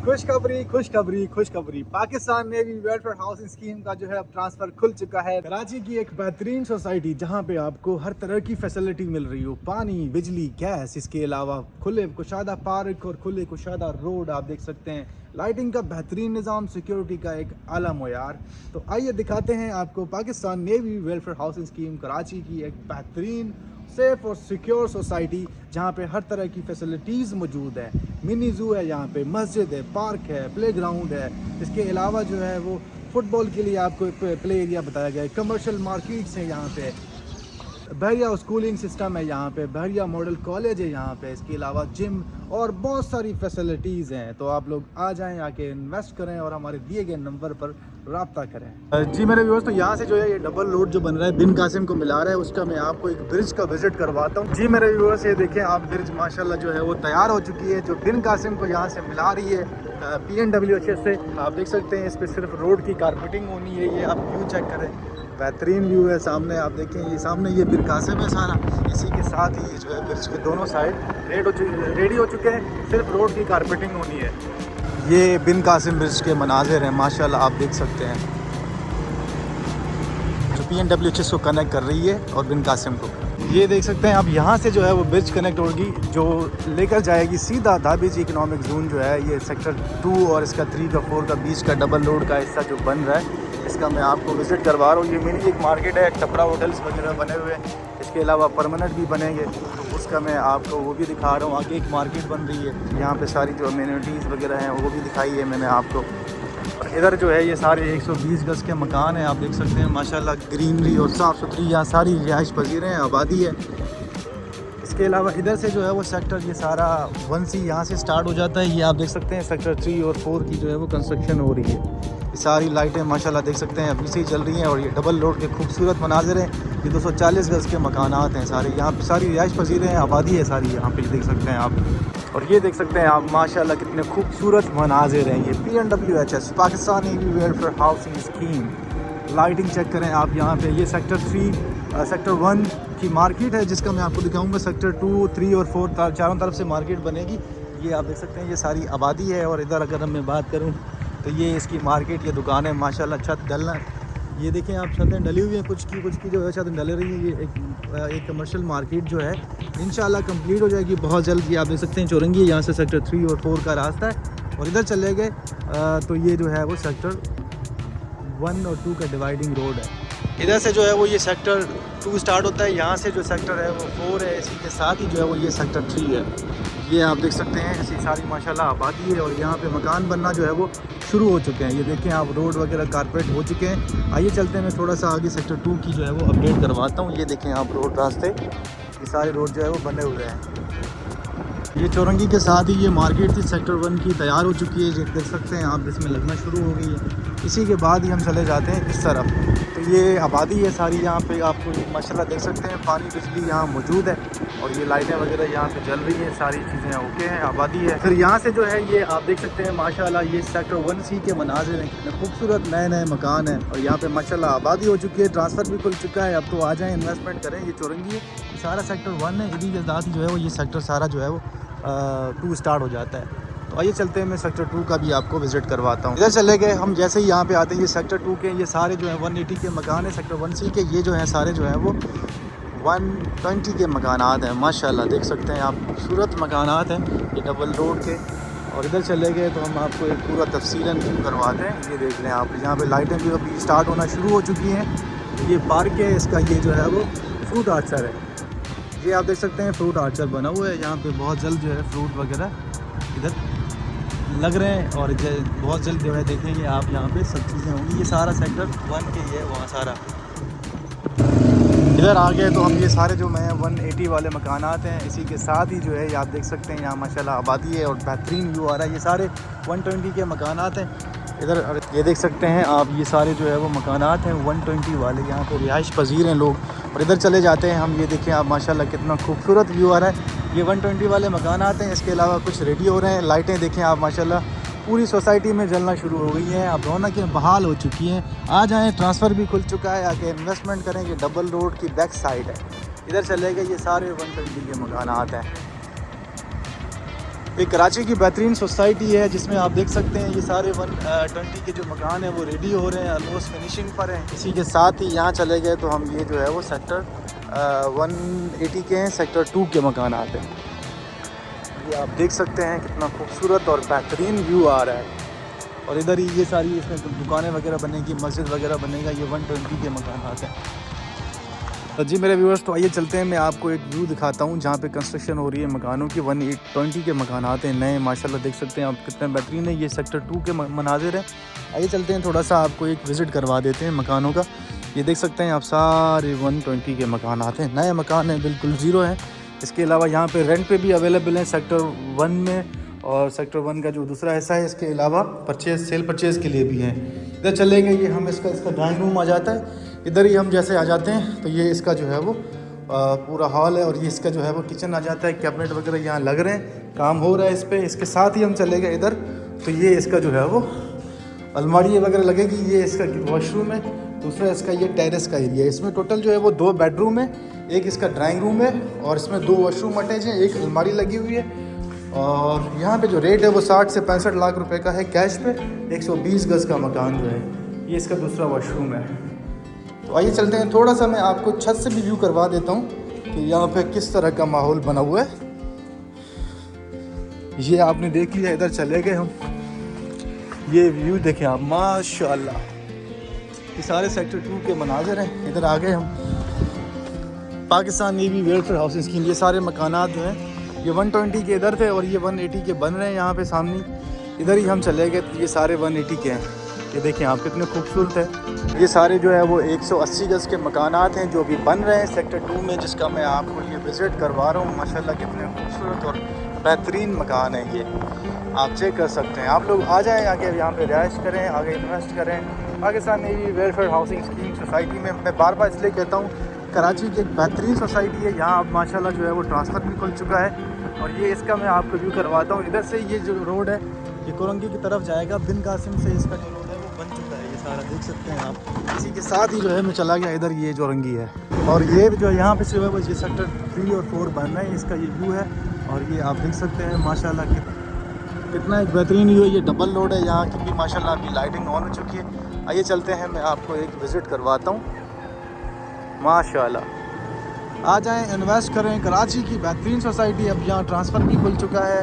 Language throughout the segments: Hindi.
खुशखबरी खुशखबरी खुशखबरी। Pakistan navy welfare housing scheme का जो है अब ट्रांसफर खुल चुका है। कराची की एक बेहतरीन सोसाइटी जहां पे आपको हर तरह की फैसिलिटी मिल रही हो, पानी, बिजली, गैस, इसके अलावा खुले कुशादा पार्क और खुले कुशादा रोड आप देख सकते हैं, लाइटिंग का बेहतरीन निज़ाम, सिक्योरिटी का एक आला मयार। तो आइए दिखाते हैं आपको Pakistan navy welfare housing scheme Karachi की एक बेहतरीन सेफ और सिक्योर सोसाइटी जहाँ पे हर तरह की फैसिलिटीज़ मौजूद है। मिनी ज़ू है, यहाँ पे मस्जिद है, पार्क है, प्ले ग्राउंड है। इसके अलावा जो है वो फुटबॉल के लिए आपको एक प्ले एरिया बताया गया है। कमर्शियल मार्केट्स हैं यहाँ पे, बहरिया स्कूलिंग सिस्टम है यहाँ पे, बहरिया मॉडल कॉलेज है यहाँ पे। इसके अलावा जिम और बहुत सारी फैसिलिटीज़ हैं। तो आप लोग आ जाएं, आके इन्वेस्ट करें और हमारे दिए गए नंबर पर रब्ता करें। जी मेरे व्यूअर्स, तो यहाँ से जो है ये डबल रोड जो बन रहा है बिन कासिम को मिला रहा है, उसका मैं आपको एक ब्रिज का विजिट करवाता हूँ। जी मेरे व्यूअर्स, ये देखें आप, ब्रिज माशाल्लाह जो है वो तैयार हो चुकी है, जो बिन कासिम को यहाँ से मिला रही है PNWHS से। आप देख सकते हैं इस पर सिर्फ रोड की कारपेटिंग होनी है। ये आप व्यू चेक करें, बेहतरीन व्यू है। सामने आप देखें, ये सामने ये बिन कासिम है सारा। इसी के साथ ही जो है ब्रिज के दोनों साइड रेडी हो चुके हैं, सिर्फ रोड की कारपेटिंग होनी है। ये बिन कासिम ब्रिज के मनाजिर हैं माशाल्लाह, आप देख सकते हैं, जो PNWHS को कनेक्ट कर रही है और बिन कासिम को। ये देख सकते हैं आप, यहाँ से जो है वो ब्रिज कनेक्ट होगी, जो लेकर जाएगी सीधा धाबीज इकोनॉमिक जोन जो है, ये सेक्टर 2 और इसका 3 का 4 का बीच का डबल रोड का हिस्सा जो बन रहा है, इसका मैं आपको विज़िट करवा रहा हूँ। ये मिनी एक मार्केट है, टपरा होटल्स वगैरह बने हुए हैं। इसके अलावा परमानेंट भी बनेंगे, तो उसका मैं आपको वो भी दिखा रहा हूँ। आगे एक मार्केट बन रही है, यहाँ पे सारी जो अम्यूनिटीज़ वगैरह हैं वो भी दिखाई है मैंने आपको। और इधर जो है ये सारे 120 गज़ के मकान हैं, आप देख सकते हैं माशाल्लाह, ग्रीनरी और साफ़ सुथरी यहाँ सारी रिहाइश पजीरें हैं, आबादी है। इसके अलावा इधर से जो है वो सेक्टर ये सारा 1C यहाँ से स्टार्ट हो जाता है। ये आप देख सकते हैं सेक्टर 3 और 4 की जो है वो कंस्ट्रक्शन हो रही है। ये सारी लाइटें माशाल्लाह देख सकते हैं अभी से ही चल रही हैं। और ये डबल रोड के खूबसूरत मनाजिर हैं। ये 240 गज़ के मकानात हैं सारे, यहाँ पे सारी रिहाइश पजीरें हैं, आबादी है सारी यहाँ पे, देख सकते हैं आप। और ये देख सकते हैं आप माशाल्लाह कितने खूबसूरत मनाजिर हैं। ये PNWHS Pakistan navy welfare housing scheme. Lighting check करें आप यहाँ पे, ये सेक्टर 1 की मार्केट है जिसका मैं आपको दिखाऊंगा। सेक्टर 2, 3 और 4 चारों तरफ से मार्केट बनेगी। ये आप देख सकते हैं ये सारी आबादी है। और इधर अगर मैं बात करूँ तो ये इसकी मार्केट, ये दुकानें माशाल्लाह, छत डलना, ये देखें आप, छतें डली हुई हैं, कुछ की जो है छतें डल रही हैं। ये एक कमर्शियल मार्केट जो है इंशाल्लाह कंप्लीट हो जाएगी बहुत जल्द। ये आप देख सकते हैं चौरंगी, यहाँ से सेक्टर 3 और 4 का रास्ता है। और इधर चले गए तो ये जो है वो सेक्टर 1 और 2 का डिवाइडिंग रोड है। इधर से जो है वो ये सेक्टर 2 स्टार्ट होता है, यहाँ से जो सेक्टर है वो 4 है। इसी के साथ ही जो है वो ये सेक्टर 3 है। ये आप देख सकते हैं ऐसी सारी माशाल्लाह आबादी है। और यहाँ पे मकान बनना जो है वो शुरू हो चुके हैं। ये देखें आप, रोड वगैरह कारपेट हो चुके हैं। आइए चलते हैं, मैं थोड़ा सा आगे सेक्टर 2 की जो है वो अपडेट करवाता हूँ। ये देखें आप, रोड रास्ते, ये सारे रोड जो है वो बने हुए हैं। ये चौरंगी के साथ ही ये मार्केट थी सेक्टर 1 की, तैयार हो चुकी है। ये देख सकते हैं आप, इसमें लगना शुरू हो गई है। इसी के बाद ही हम चले जाते हैं इस तरफ। तो ये आबादी है सारी यहाँ पे, आपको माशाल्लाह देख सकते हैं, पानी बिजली यहाँ मौजूद है। और ये लाइटें वगैरह यहाँ पे जल रही हैं, सारी चीज़ें ओके हैं, आबादी है। फिर यहाँ से जो है ये आप देख सकते हैं माशाल्लाह, ये सेक्टर 1C के मनाजिर हैं, कितने खूबसूरत नए नए मकान हैं। और यहाँ पे माशाल्लाह आबादी हो चुकी है, ट्रांसफ़र भी खुल चुका है। अब तो आ जाएँ, इन्वेस्टमेंट करें। ये चौरंगी है, ये सारा सेक्टर 1 है। इसी के साथ ही जो है वो ये सेक्टर सारा जो है वो 2 स्टार्ट हो जाता है। तो आइए चलते हैं, मैं सेक्टर 2 का भी आपको विज़िट करवाता हूँ। इधर चले गए हम, जैसे ही यहाँ पे आते हैं, ये सेक्टर 2 के ये सारे जो हैं 180 के मकान है। सेक्टर 1C के ये जो हैं सारे जो हैं वो 120 के मकानात हैं। माशाल्लाह देख सकते हैं आप, खूबसूरत मकानात हैं ये डबल रोड के। और इधर चले गए तो हम आपको एक पूरा तफसीलन व्यू करवाते हैं। ये देख लें आप, यहाँ पे लाइटें भी अभी स्टार्ट होना शुरू हो चुकी हैं। ये पार्क है इसका, ये जो है वो फ्रूट आर्चर है। ये आप देख सकते हैं फ्रूट आर्चर बना हुआ है। यहाँ पे बहुत जल्द जो है फ्रूट वगैरह इधर लग रहे हैं। और बहुत जल्द जो है देखेंगे आप, यहाँ पे सब चीज़ें होंगी। ये सारा सेक्टर 1 के ये वहाँ सारा। इधर आ गए तो हम, ये सारे जो मैं 180 वाले मकानात हैं, इसी के साथ ही जो है ये आप देख सकते हैं यहाँ माशाल्लाह आबादी है और बेहतरीन व्यू आ रहा है। ये सारे 120 के मकानात हैं। इधर ये देख सकते हैं आप, ये सारे जो है वो मकानात हैं 120 वाले, यहाँ पे रिहाइश पजीर हैं लोग। और इधर चले जाते हैं हम, ये देखें आप माशाल्लाह कितना खूबसूरत व्यू आ रहा है। ये 120 वाले मकानात हैं। इसके अलावा कुछ रेडी हो रहे हैं। लाइटें देखें आप माशाल्लाह पूरी सोसाइटी में जलना शुरू हो गई हैं। अब रौनकें बहाल हो चुकी हैं। आ जाएँ, ट्रांसफ़र भी खुल चुका है, आके इन्वेस्टमेंट करें। ये डबल रोड की बैक साइड है। इधर चले गए, ये सारे 120 के मकानात हैं। ये कराची की बेहतरीन सोसाइटी है जिसमें आप देख सकते हैं ये सारे 120 के जो मकान हैं वो रेडी हो रहे हैं, ऑलमोस्ट फिनिशिंग पर हैं। इसी के साथ ही यहाँ चले गए तो हम ये जो है वो सेक्टर 180 के हैं, सेक्टर 2 के मकान आते हैं। ये आप देख सकते हैं कितना खूबसूरत और बेहतरीन व्यू आ रहा है। और इधर ही ये सारी इसमें दुकानें वगैरह बनेगी, मस्जिद वगैरह बनेगा। ये 120 के मकान आते हैं। तो जी मेरे व्यूअर्स, तो आइए चलते हैं, मैं आपको एक व्यू दिखाता हूँ जहाँ पे कंस्ट्रक्शन हो रही है मकानों की। 120 के मकान आते हैं नए, माशाल्लाह देख सकते हैं आप कितने बेहतरीन है। ये सेक्टर 2 के मनाजिर हैं। आइए चलते हैं, थोड़ा सा आपको एक विज़िट करवा देते हैं मकानों का। ये देख सकते हैं आप सारे 120 के मकान आते हैं, नए मकान हैं, बिल्कुल ज़ीरो हैं। इसके अलावा यहाँ पे रेंट पे भी अवेलेबल हैं सेक्टर 1 में, और सेक्टर 1 का जो दूसरा हिस्सा है इसके अलावा सेल परचेज़ के लिए भी हैं। इधर चले गए, ये हम इसका ड्राइंग रूम आ जाता है। इधर ही हम जैसे आ जाते हैं तो ये इसका जो है वो पूरा हॉल है, और ये इसका जो है वो किचन आ जाता है। कैबिनेट वगैरह यहाँ लग रहे हैं, काम हो रहा है इस पर। इसके साथ ही हम चले गए इधर, तो ये इसका जो है वो अलमारी वगैरह लगेगी। ये इसका वॉशरूम है, दूसरा इसका ये टेरेस का एरिया है। इसमें टोटल जो है वो 2 बेडरूम है, एक इसका ड्राइंग रूम है, और इसमें 2 वॉशरूम अटैच हैं, एक अलमारी लगी हुई है। और यहाँ पे जो रेट है वो 60 से 65 लाख रुपए का है कैश पे। 120 गज़ का मकान जो है, ये इसका दूसरा वॉशरूम है। तो आइए चलते हैं, थोड़ा सा मैं आपको छत से भी व्यू करवा देता हूँ कि यहाँ पे किस तरह का माहौल बना हुआ है। ये आपने देख लिया, इधर चले गए हम। ये व्यू देखें आप, माशाल्लाह, ये सारे सेक्टर 2 के मनाजिर हैं। इधर आ गए हम, Pakistan navy welfare housing scheme. ये सारे मकानात जो हैं ये 120 के इधर थे, और ये 180 के बन रहे हैं यहाँ पे सामने। इधर ही हम चले गए तो ये सारे 180 के हैं। ये देखें आप कितने खूबसूरत है। ये सारे जो है वो 180 गज़ के मकानात हैं जो अभी बन रहे हैं सेक्टर 2 में, जिसका मैं आपको ये विज़िट करवा रहा हूँ। माशाल्लाह कितने खूबसूरत और बेहतरीन मकान है ये, आप चेक कर सकते हैं। आप लोग आ जाएँ आगे, यहाँ पे रिहाइश करें, आगे इन्वेस्ट करें। Pakistan navy welfare housing scheme society में मैं बार बार इसलिए कहता हूँ, कराची की एक बेहतरीन सोसाइटी है। यहाँ अब माशाल्लाह जो है वो ट्रांसफ़र भी खुल चुका है, और ये इसका मैं आपको व्यू करवाता हूँ। इधर से ये जो रोड है ये कोरंगी की तरफ जाएगा, बिन कासिम से इसका जो रोड है वो बन चुका है, ये सारा देख सकते हैं आप। इसी के साथ ही जो है मैं चला गया इधर, ये जोरंगी है, और ये जो यहाँ पे जो है वो ये सेक्टर 3 और 4 बन रहे हैं, इसका ये व्यू है। और ये आप देख सकते हैं माशाल्लाह कितना एक बेहतरीन व्यू है। ये डबल रोड है, यहाँ की भी माशाल्लाह अभी लाइटिंग ऑन हो चुकी है। आइए चलते हैं, मैं आपको एक विज़िट करवाता हूँ। माशाल्लाह, आ जाएं, इन्वेस्ट करें। कराची की बेहतरीन सोसाइटी, अब यहाँ ट्रांसफ़र भी खुल चुका है।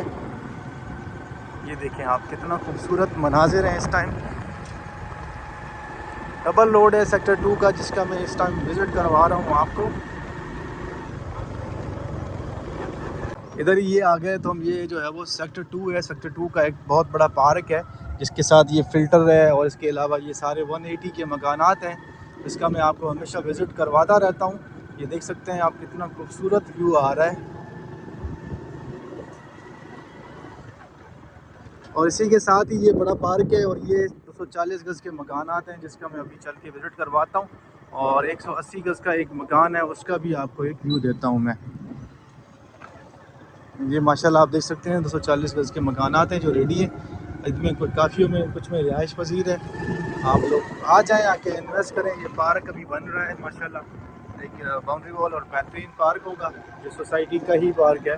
ये देखें आप कितना खूबसूरत मनाजिर हैं इस टाइम। डबल रोड है सेक्टर 2 का, जिसका मैं इस टाइम विज़िट करवा रहा हूँ आपको। इधर ही ये आ गए तो हम, ये जो है वो सेक्टर 2 है। सेक्टर 2 का एक बहुत बड़ा पार्क है, जिसके साथ ये फ़िल्टर है, और इसके अलावा ये सारे 180 के मकानात हैं, इसका मैं आपको हमेशा विज़िट करवाता रहता हूँ। ये देख सकते हैं आप कितना खूबसूरत व्यू आ रहा है। और इसी के साथ ही ये बड़ा पार्क है, और ये 240 गज़ के मकानात हैं, जिसका मैं अभी चल के विज़िट करवाता हूँ। और 180 गज़ का एक मकान है, उसका भी आपको एक व्यू देता हूँ मैं। ये माशाल्लाह आप देख सकते हैं 240 गज़ के मकानात हैं जो रेडी हैं। इसमें काफ़ियों में कुछ में रिहाइश पजीर है। आप लोग आ जाएँ, आके इन्वेस्ट करें। ये पार्क अभी बन रहा है माशाल्लाह, एक बाउंड्री वॉल और बेहतरीन पार्क होगा, जो सोसाइटी का ही पार्क है।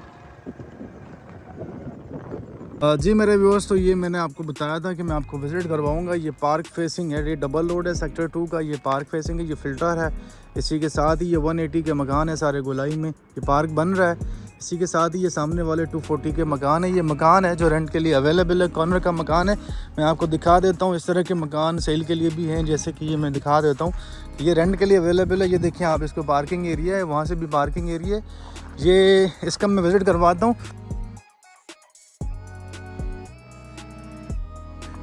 जी मेरे व्यूअर्स, तो ये मैंने आपको बताया था कि मैं आपको विज़िट करवाऊंगा। ये पार्क फेसिंग है, ये डबल रोड है सेक्टर 2 का, ये पार्क फेसिंग है, ये फ़िल्टर है। इसी के साथ ही ये 180 के मकान है सारे गोलाई में, ये पार्क बन रहा है। इसी के साथ ही ये सामने वाले 240 के मकान है। ये मकान है जो रेंट के लिए अवेलेबल है, कॉर्नर का मकान है। मैं आपको दिखा देता हूँ, इस तरह के मकान सेल के लिए भी हैं, जैसे कि ये मैं दिखा देता हूँ। ये रेंट के लिए अवेलेबल है। ये देखिए आप, इसको पार्किंग एरिया है, वहाँ से भी पार्किंग एरिया है। ये इसका मैं विज़िट करवाता हूँ।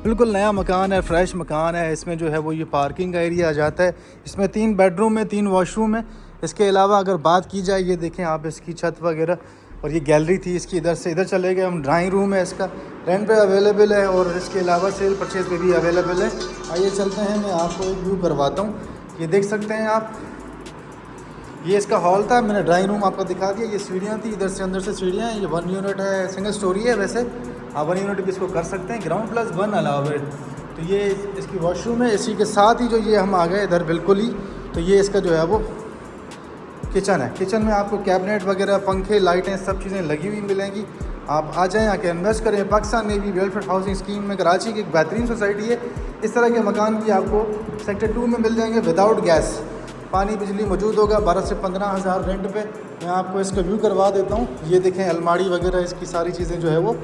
बिल्कुल नया मकान है, फ्रेश मकान है। इसमें जो है वो ये पार्किंग का एरिया आ जाता है। इसमें 3 बेडरूम है, 3 वॉशरूम है। इसके अलावा अगर बात की जाए, ये देखें आप, इसकी छत वगैरह, और ये गैलरी थी इसकी। इधर से इधर चले गए हम, ड्राइंग रूम है इसका, रेंट पे अवेलेबल है, और इसके अलावा सेल परचेज़ पे भी अवेलेबल है। आइए चलते हैं, मैं आपको एक व्यू करवाता हूँ। ये देख सकते हैं आप, ये इसका हॉल था, मैंने ड्राइंग रूम आपको दिखा दिया। ये सीढ़ियाँ थी, इधर से अंदर से सीढ़ियाँ हैं। ये 1 यूनिट है, सिंगल स्टोरी है वैसे, आप 1 यूनिट भी इसको कर सकते हैं, ग्राउंड+1 अलाव है। तो ये इसकी वॉशरूम है। इसी के साथ ही जो ये हम आ गए इधर बिल्कुल ही, तो ये इसका जो है वो किचन है। किचन में आपको कैबिनेट वगैरह, पंखे, लाइटें, सब चीज़ें लगी हुई मिलेंगी। आप आ जाएँ, आके इन्वेस्ट करें। Pakistan navy welfare housing scheme में कराची की एक बेहतरीन सोसाइटी है। इस तरह के मकान भी आपको सेक्टर 2 में मिल जाएंगे विदाउट गैस। पानी बिजली मौजूद होगा। 12 से 15 हज़ार रेंट पे। मैं आपको इसका व्यू करवा देता हूँ। ये देखें, अलमारी वगैरह इसकी सारी चीज़ें जो है वो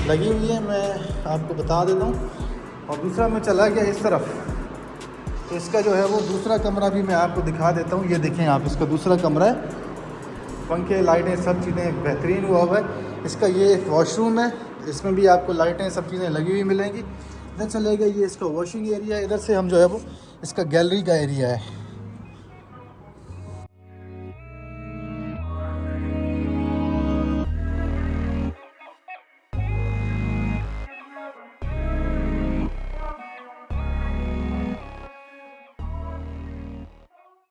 लगी हुई है, मैं आपको बता देता हूँ। और दूसरा मैं चला गया इस तरफ, तो इसका जो है वो दूसरा कमरा भी मैं आपको दिखा देता हूँ। ये देखें आप, इसका दूसरा कमरा है, पंखे लाइटें सब चीज़ें बेहतरीन हुआ हुआ है। इसका ये एक वॉशरूम है, इसमें भी आपको लाइटें सब चीज़ें लगी हुई मिलेंगी। इधर चलेगा, ये इसका वॉशिंग एरिया है। इधर से हम जो है वो इसका गैलरी का एरिया है।